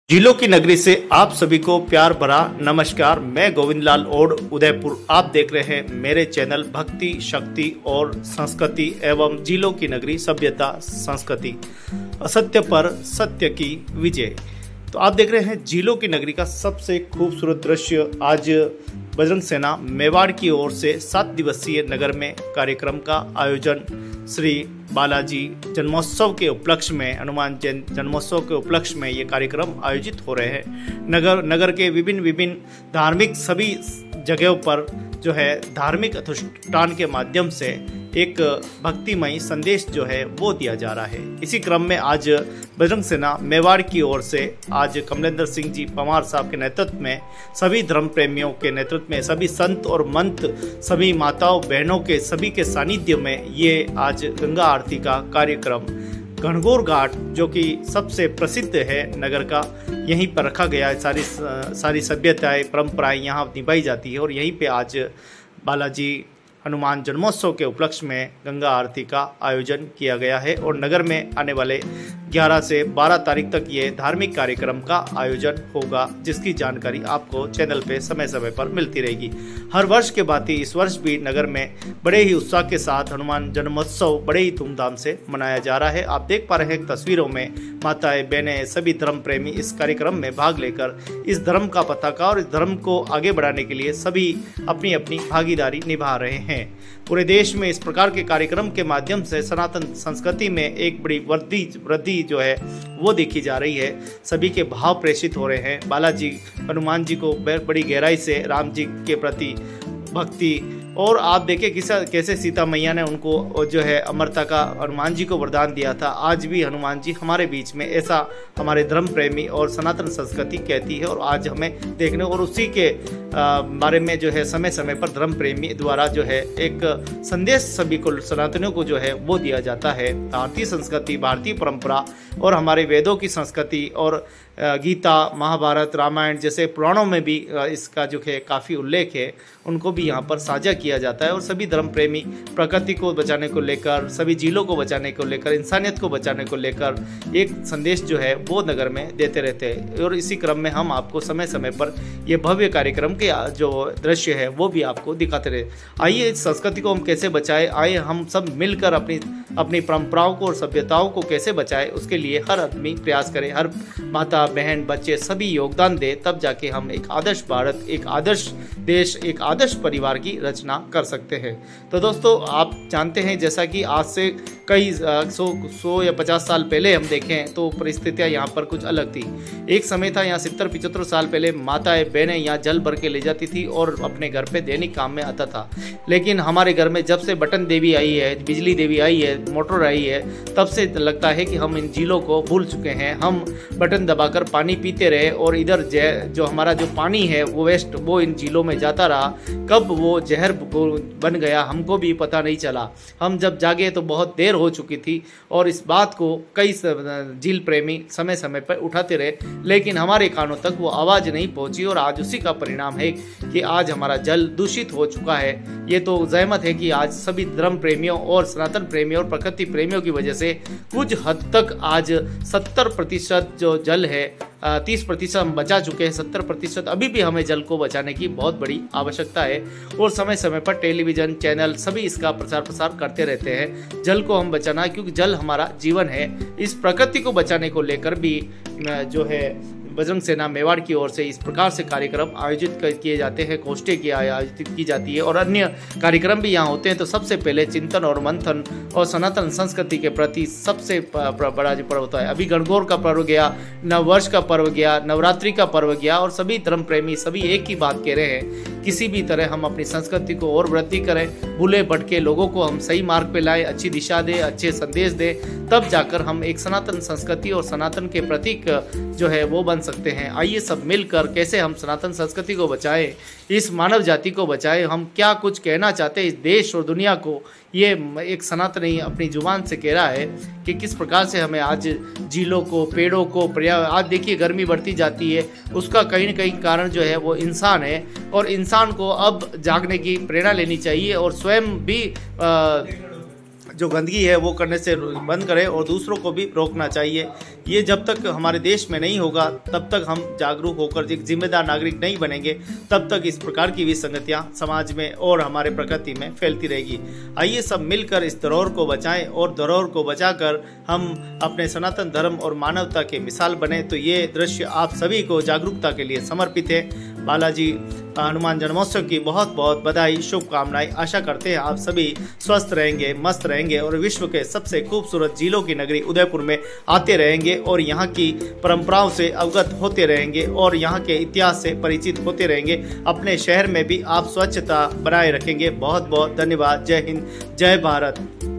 झीलों की नगरी से आप सभी को प्यार भरा नमस्कार। मैं गोविंद लाल ओड उदयपुर। आप देख रहे हैं मेरे चैनल भक्ति शक्ति और संस्कृति एवं झीलों की नगरी सभ्यता संस्कृति, असत्य पर सत्य की विजय। तो आप देख रहे हैं झीलों की नगरी का सबसे खूबसूरत दृश्य। आज बजरंग सेना मेवाड़ की ओर से 7 दिवसीय नगर में कार्यक्रम का आयोजन श्री बालाजी जन्मोत्सव के उपलक्ष्य में, हनुमान जन्मोत्सव के उपलक्ष्य में ये कार्यक्रम आयोजित हो रहे हैं। नगर के विभिन्न धार्मिक सभी जगहों पर जो है धार्मिक अनुष्ठान के माध्यम से एक भक्तिमय संदेश जो है वो दिया जा रहा है। इसी क्रम में आज बजरंग सेना मेवाड़ की ओर से आज कमलेंद्र सिंह जी पवार साहब के नेतृत्व में, सभी धर्म प्रेमियों के नेतृत्व में, सभी संत और मंत, सभी माताओं बहनों के सभी के सानिध्य में ये आज गंगा आरती का कार्यक्रम गणगौर घाट, जो कि सबसे प्रसिद्ध है नगर का, यहीं पर रखा गया है। सारी सभ्यताएं परंपराएं यहाँ निभाई जाती है और यहीं पे आज बालाजी हनुमान जन्मोत्सव के उपलक्ष्य में गंगा आरती का आयोजन किया गया है और नगर में आने वाले 11 से 12 तारीख तक ये धार्मिक कार्यक्रम का आयोजन होगा, जिसकी जानकारी आपको चैनल पे समय समय पर मिलती रहेगी। हर वर्ष के भांति इस वर्ष भी नगर में बड़े ही उत्साह के साथ हनुमान जन्मोत्सव बड़े ही धूमधाम से मनाया जा रहा है। आप देख पा रहे हैं तस्वीरों में माताएं बहनें सभी धर्म प्रेमी इस कार्यक्रम में भाग लेकर इस धर्म का पताका और इस धर्म को आगे बढ़ाने के लिए सभी अपनी अपनी भागीदारी निभा रहे हैं। पूरे देश में इस प्रकार के कार्यक्रम के माध्यम से सनातन संस्कृति में एक बड़ी वृद्धि जो है वो देखी जा रही है। सभी के भाव प्रेषित हो रहे हैं। बालाजी हनुमान जी को बड़ी गहराई से राम जी के प्रति भक्ति, और आप देखिए कैसे सीता मैया ने उनको जो है अमरता का हनुमान जी को वरदान दिया था। आज भी हनुमान जी हमारे बीच में, ऐसा हमारे धर्म प्रेमी और सनातन संस्कृति कहती है और आज हमें देखने और उसी के बारे में जो है समय समय पर धर्म प्रेमी द्वारा जो है एक संदेश सभी को, सनातनियों को जो है वो दिया जाता है। भारतीय संस्कृति, भारतीय परंपरा और हमारे वेदों की संस्कृति और गीता, महाभारत, रामायण जैसे पुराणों में भी इसका जो है काफ़ी उल्लेख है, उनको भी यहाँ पर साझा किया जाता है। और सभी धर्म प्रेमी प्रकृति को बचाने को लेकर, सभी झीलों को बचाने को लेकर, इंसानियत को बचाने को लेकर एक संदेश जो है वो नगर में देते रहते हैं। और इसी क्रम में हम आपको समय समय पर ये भव्य कार्यक्रम के जो दृश्य है वो भी आपको दिखाते रहे। आइए इस संस्कृति को हम कैसे बचाएं, आइए हम सब मिलकर अपनी परंपराओं को और सभ्यताओं को कैसे बचाएं, उसके लिए हर आदमी प्रयास करे, हर माता बहन बच्चे सभी योगदान दे, तब जाके हम एक आदर्श भारत, एक आदर्श देश, एक आदर्श परिवार की रचना कर सकते हैं। तो दोस्तों आप जानते हैं जैसा कि आज से कई 100 या 50 साल पहले हम देखें तो परिस्थितियां यहाँ पर कुछ अलग थी। एक समय था यहाँ 70-75 साल पहले माताएं बहनें यहाँ जल भर के ले जाती थी और अपने घर पे दैनिक काम में आता था। लेकिन हमारे घर में जब से बटन देवी आई है, बिजली देवी आई है, मोटर आई है, तब से लगता है कि हम इन झीलों को भूल चुके हैं। हम बटन दबाकर पानी पीते रहे और इधर जो हमारा जो पानी है वो वेस्ट वो इन झीलों में जाता रहा। कब वो जहर बन गया हमको भी पता नहीं चला। हम जब जागे तो बहुत देर हो चुकी थी और इस बात को कई झील प्रेमी समय समय पर उठाते रहे, लेकिन हमारे कानों तक वो आवाज़ नहीं पहुंची और आज उसी का परिणाम है कि आज हमारा जल दूषित हो चुका है। ये तो जहमत है कि आज सभी धर्म प्रेमियों और सनातन प्रेमियों और प्रकृति प्रेमियों की वजह से कुछ हद तक आज 70% जो जल है, 30% हम बचा चुके हैं, 70% अभी भी हमें जल को बचाने की बहुत बड़ी आवश्यकता है। और समय समय पर टेलीविज़न चैनल सभी इसका प्रसार करते रहते हैं। जल को हम बचाना, क्योंकि जल हमारा जीवन है। इस प्रकृति को बचाने को लेकर भी जो है बजरंग सेना मेवाड़ की ओर से इस प्रकार से कार्यक्रम आयोजित किए जाते हैं, गोष्ठी की आयोजित की जाती है और अन्य कार्यक्रम भी यहाँ होते हैं। तो सबसे पहले चिंतन और मंथन और सनातन संस्कृति के प्रति सबसे बड़ा जो पर्व होता है, अभी गणगौर का पर्व गया, नववर्ष का पर्व गया, नवरात्रि का पर्व गया और सभी धर्म प्रेमी सभी एक ही बात कह रहे हैं, किसी भी तरह हम अपनी संस्कृति को और वृद्धि करें, भूले भटके लोगों को हम सही मार्ग पे लाएं, अच्छी दिशा दें, अच्छे संदेश दें, तब जाकर हम एक सनातन संस्कृति और सनातन के प्रतीक जो है वो बन सकते हैं। आइए सब मिलकर कैसे हम सनातन संस्कृति को बचाएं, इस मानव जाति को बचाएं। हम क्या कुछ कहना चाहते हैं इस देश और दुनिया को, ये एक सनातनी अपनी जुबान से कह रहा है कि किस प्रकार से हमें आज झीलों को, पेड़ों को, आज देखिए गर्मी बढ़ती जाती है, उसका कहीं न कहीं कारण जो है वो इंसान है और इंसान को अब जागने की प्रेरणा लेनी चाहिए और स्वयं भी जो गंदगी है वो करने से बंद करें और दूसरों को भी रोकना चाहिए। ये जब तक हमारे देश में नहीं होगा तब तक हम जागरूक होकर एक जिम्मेदार नागरिक नहीं बनेंगे, तब तक इस प्रकार की विसंगतियां समाज में और हमारे प्रकृति में फैलती रहेगी। आइए सब मिलकर इस धरोहर को बचाएं और धरोहर को बचाकर हम अपने सनातन धर्म और मानवता के मिसाल बने। तो ये दृश्य आप सभी को जागरूकता के लिए समर्पित है। बालाजी हनुमान जन्मोत्सव की बहुत बहुत बधाई, शुभकामनाएं। आशा करते हैं आप सभी स्वस्थ रहेंगे, मस्त रहेंगे और विश्व के सबसे खूबसूरत झीलों की नगरी उदयपुर में आते रहेंगे और यहाँ की परंपराओं से अवगत होते रहेंगे और यहाँ के इतिहास से परिचित होते रहेंगे। अपने शहर में भी आप स्वच्छता बनाए रखेंगे। बहुत बहुत धन्यवाद। जय हिंद, जय भारत।